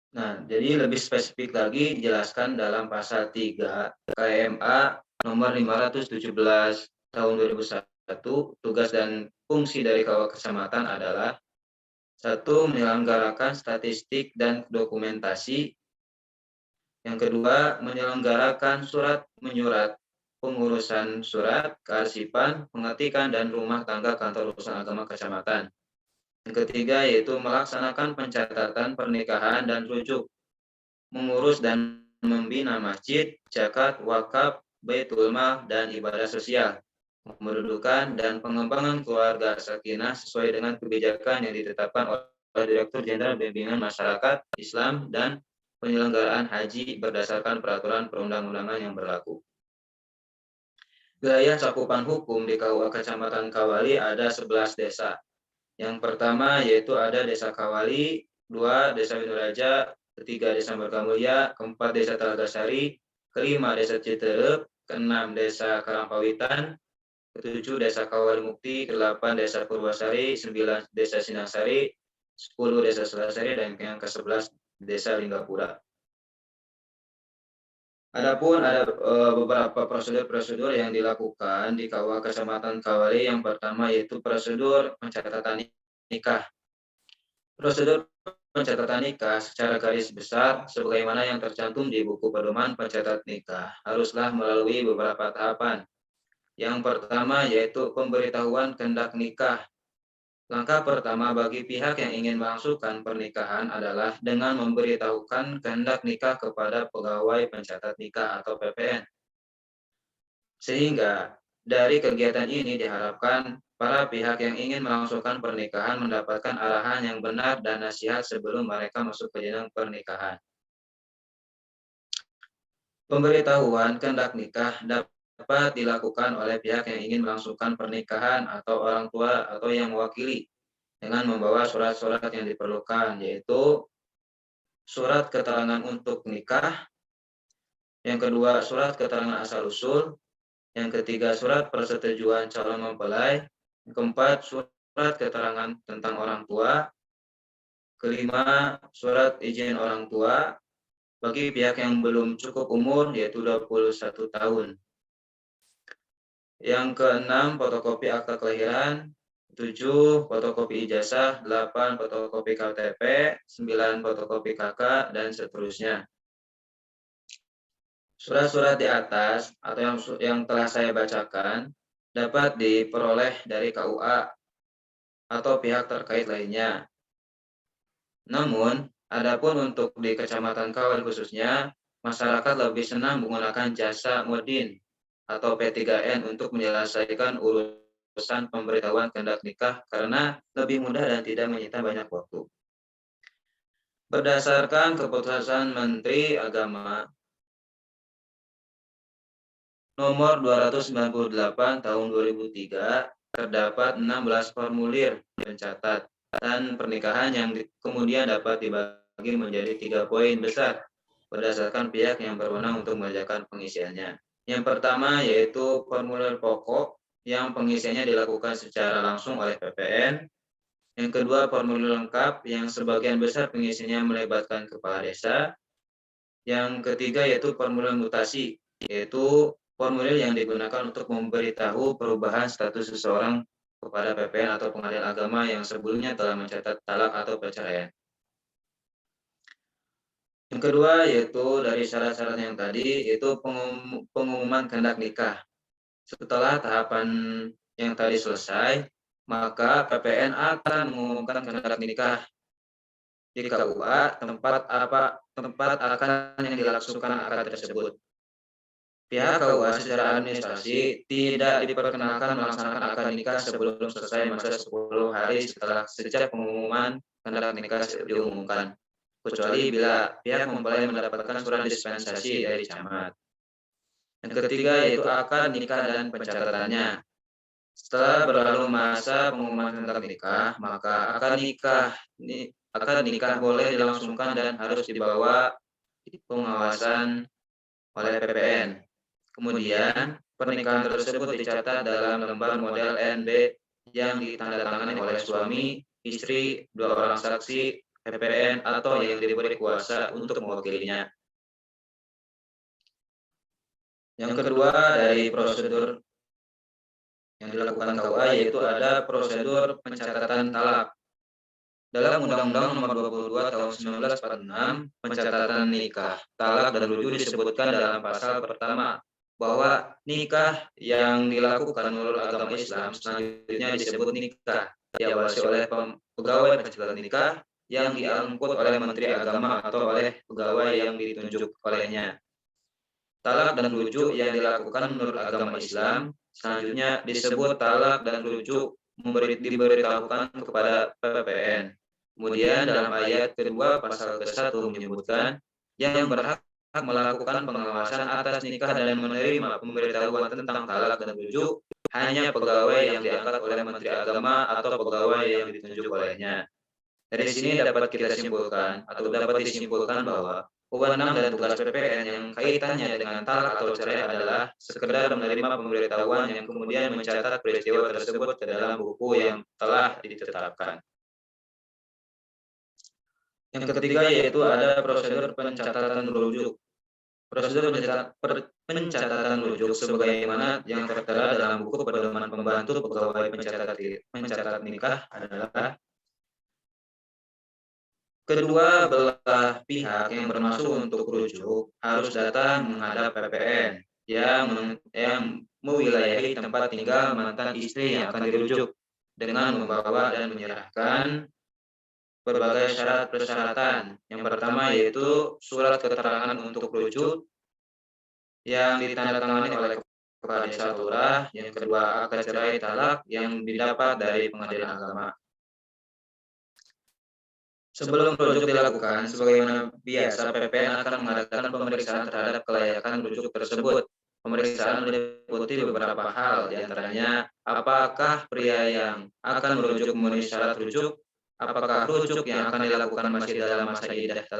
Nah, jadi lebih spesifik lagi dijelaskan dalam pasal 3 KMA nomor 517 tahun 2001, tugas dan fungsi dari KUA Kecamatan adalah: satu, menyelenggarakan statistik dan dokumentasi. Yang kedua, menyelenggarakan surat menyurat pengurusan surat, kearsipan, pengetikan, dan rumah tangga kantor urusan agama kecamatan. Yang ketiga yaitu melaksanakan pencatatan pernikahan dan rujuk, mengurus dan membina masjid, zakat, wakaf, baitul mal, dan ibadah sosial, kependudukan dan pengembangan keluarga sakinah sesuai dengan kebijakan yang ditetapkan oleh Direktur Jenderal Bimbingan Masyarakat Islam dan penyelenggaraan haji berdasarkan peraturan perundang-undangan yang berlaku. Wilayah cakupan hukum di KUA Kecamatan Kawali ada 11 desa. Yang pertama yaitu ada Desa Kawali, 2 Desa Winuraja, ketiga Desa Margamulya, keempat Desa Talagasari, kelima Desa Citerep, keenam Desa Karangpawitan, ketujuh Desa Kawali Mukti, ke-8 Desa Purwasari, 9 Desa Sinasari, 10 Desa Selasari, dan yang ke-11 Desa Linggapura. Adapun ada beberapa prosedur-prosedur yang dilakukan di KUA Kecamatan Kawali. Yang pertama yaitu prosedur pencatatan nikah. Prosedur pencatatan nikah secara garis besar sebagaimana yang tercantum di buku pedoman pencatat nikah haruslah melalui beberapa tahapan. Yang pertama yaitu pemberitahuan kehendak nikah. Langkah pertama bagi pihak yang ingin melangsungkan pernikahan adalah dengan memberitahukan kehendak nikah kepada pegawai pencatat nikah atau PPN. Sehingga dari kegiatan ini diharapkan para pihak yang ingin melangsungkan pernikahan mendapatkan arahan yang benar dan nasihat sebelum mereka masuk ke jenjang pernikahan. Pemberitahuan kehendak nikah dapat dilakukan oleh pihak yang ingin melangsungkan pernikahan atau orang tua atau yang mewakili dengan membawa surat-surat yang diperlukan, yaitu surat keterangan untuk nikah, yang kedua surat keterangan asal-usul, yang ketiga surat persetujuan calon mempelai, yang keempat surat keterangan tentang orang tua, kelima surat izin orang tua bagi pihak yang belum cukup umur yaitu 21 tahun. Yang keenam fotokopi akta kelahiran, 7 fotokopi ijazah, 8 fotokopi KTP, 9 fotokopi KK, dan seterusnya. Surat-surat di atas atau yang telah saya bacakan dapat diperoleh dari KUA atau pihak terkait lainnya. Namun, adapun untuk di Kecamatan Kawal khususnya, masyarakat lebih senang menggunakan jasa Modin atau P3N untuk menyelesaikan urusan pemberitahuan kehendak nikah karena lebih mudah dan tidak menyita banyak waktu. Berdasarkan keputusan Menteri Agama nomor 298 tahun 2003, terdapat 16 formulir pencatat dan pernikahan yang kemudian dapat dibagi menjadi 3 poin besar berdasarkan pihak yang berwenang untuk mengerjakan pengisiannya. Yang pertama yaitu formulir pokok yang pengisiannya dilakukan secara langsung oleh PPN. Yang kedua formulir lengkap yang sebagian besar pengisiannya melibatkan kepala desa. Yang ketiga yaitu formulir mutasi, yaitu formulir yang digunakan untuk memberitahu perubahan status seseorang kepada PPN atau pengadilan agama yang sebelumnya telah mencatat talak atau perceraian. Yang kedua yaitu dari syarat-syarat yang tadi, yaitu pengumuman kehendak nikah. Setelah tahapan yang tadi selesai, maka PPN akan mengumumkan kehendak nikah di KUA tempat akan yang dilangsungkan akad tersebut. Pihak KUA secara administrasi tidak diperkenankan melaksanakan akad nikah sebelum selesai masa 10 hari setelah sejak pengumuman kehendak nikah diumumkan, kecuali bila pihak mempelai mendapatkan surat dispensasi dari camat. Yang ketiga yaitu akad nikah dan pencatatannya. Setelah berlalu masa pengumuman kehendak nikah, maka akad nikah boleh dilangsungkan dan harus dibawa pengawasan oleh PPN. Kemudian, pernikahan tersebut dicatat dalam lembar model NB yang ditandatangani oleh suami, istri, 2 orang saksi, PPN atau yang diberi kuasa untuk mewakilinya. Yang kedua dari prosedur yang dilakukan KUA yaitu ada prosedur pencatatan talak. Dalam Undang-Undang Nomor 22 Tahun 1946, pencatatan nikah, talak dan rujuk disebutkan dalam pasal pertama bahwa nikah yang dilakukan menurut agama Islam selanjutnya disebut nikah diawasi oleh pegawai pencatatan nikah yang diangkut oleh Menteri Agama atau oleh pegawai yang ditunjuk olehnya. Talak dan rujuk yang dilakukan menurut agama Islam selanjutnya disebut talak dan rujuk diberitahukan kepada PPN. Kemudian dalam ayat kedua pasal ke-1 menyebutkan yang berhak melakukan pengawasan atas nikah dan menerima pemberitahuan tentang talak dan rujuk hanya pegawai yang diangkat oleh Menteri Agama atau pegawai yang ditunjuk olehnya. Dari sini dapat kita simpulkan atau dapat disimpulkan bahwa wewenang dan tugas PPN yang kaitannya dengan talak atau cerai adalah sekedar menerima pemberitahuan yang kemudian mencatat peristiwa tersebut ke dalam buku yang telah ditetapkan. Yang ketiga yaitu ada prosedur pencatatan rujuk. Prosedur pencatatan rujuk sebagaimana yang tertera dalam buku pedoman pembantu pegawai pencatat nikah adalah kedua belah pihak yang bermaksud untuk rujuk harus datang menghadap PPN yang mewilayahi tempat tinggal mantan istri yang akan dirujuk dengan membawa dan menyerahkan berbagai syarat persyaratan. Yang pertama yaitu surat keterangan untuk rujuk yang ditandatangani oleh Kepala Desa Lurah, yang kedua akta cerai talak yang didapat dari pengadilan agama. Sebelum rujuk dilakukan, sebagaimana biasa PPN akan mengadakan pemeriksaan terhadap kelayakan rujuk tersebut. Pemeriksaan meliputi beberapa hal, diantaranya apakah pria yang akan merujuk memenuhi syarat rujuk, apakah rujuk yang akan dilakukan masih dalam masa iddah